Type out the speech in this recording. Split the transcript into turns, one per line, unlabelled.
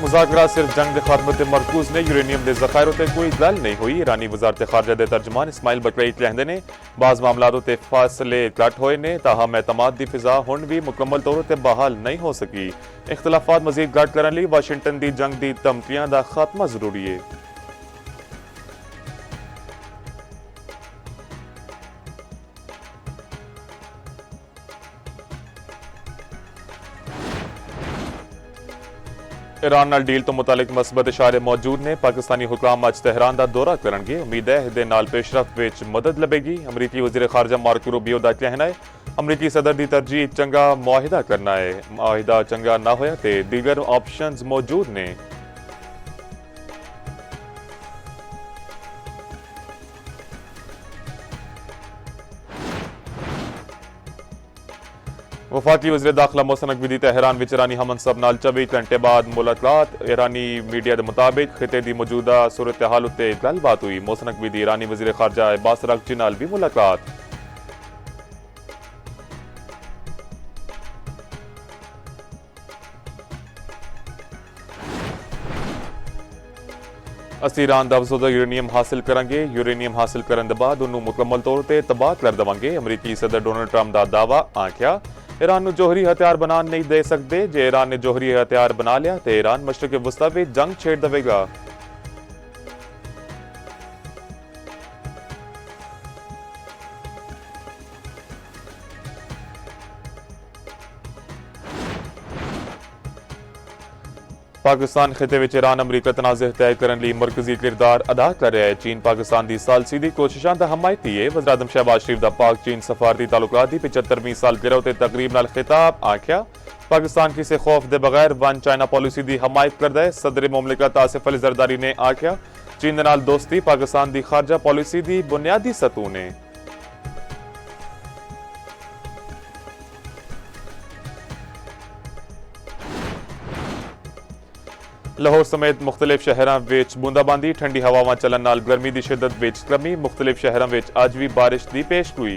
मुज़ाकरा सिर्फ जंग के खात्मे ते मरकूज ने यूरेनियम के ज़खायर उत्ते कोई गल नहीं हुई। ईरानी वज़ारत ख़ारजा के तर्जमान इस्माइल बकरई कहते हैं बाज़ मामलात उत्ते फासले घट होए ने ताहम एतमाद की फिजा हुण भी मुकम्मल तौर पर बहाल नहीं हो सकी। इख्तलाफात मज़ीद घट करने लई वाशिंगटन की जंग की धमकियां का खात्मा जरूरी है। ईरान नाल डील तो मुतालिक मसबत इशारे मौजूद ने। पाकिस्तानी हुकाम अज तेहरान का दौरा करनगे। उम्मीद है इहदे नाल पेशरफ्त विच मदद लभेगी। अमरीकी वज़ीर ख़ारजा मार्को रूबियो का कहना है अमरीकी सदर की तरजीह चंगा मुआहिदा करना है। मुआहिदा चंगा ना होया ते दीगर ऑप्शनस मौजूद ने। वफाकी वज़ीर दाखिला मोहसिन नकवी तेहरान विच ईरानी हमनसब नाल 24 घंटे बाद मुलाकात। ईरानी मीडिया के मुताबिक खिते की मौजूदा सूरत हाल उत्ते गलबात हुई। मोहसिन नकवी दी ईरानी वज़ीर ख़ारजा अब्बास अराग़ची नाल भी मुलाकात। असीं ईरान दा अफसोदा यूरेनियम हासिल करांगे। यूरेनियम हासिल करने के बाद उन्होंने मुकम्मल तौर पर तबाह कर देवांगे। अमरीकी सदर डोनाल्ड ट्रंप का दावा। आख्या ईरान नूं जोहरी हथियार बना नहीं दे सकते। जे ईरान ने जोहरी हथियार बना लिया तो ईरान मशरक़ वस्ता में जंग छेड़ देगा। पाकिस्तान खिते विच ईरान अमरीका तनाज़े तय करने लई मरकजी किरदार अदा कर रहा है। चीन पाकिस्तान की सालसीदी कोशिशों का हमायती है। वज़ीर आज़म शहबाज शरीफ का पाक चीन सफारती ताल्लुकात की 75वीं सालगिरह ते तकरीब नाल खिताब। आख्या पाकिस्तान किसी खौफ दे बगैर वन चाइना पॉलिसी की हमायत करदा है। सदर मुमलिकत आसिफ अली जरदारी ने आख्या चीन दे नाल दोस्ती पाकिस्तान की खारजा पॉलिसी की बुनियादी सतून है। लाहौर समेत मुख्तलिफ शहरों में बूंदाबांदी। ठंडी हवावां चलन नाल गर्मी की शिद्दत विच कमी। मुख्तलिफ शहरों में अज भी बारिश की पेशगोई।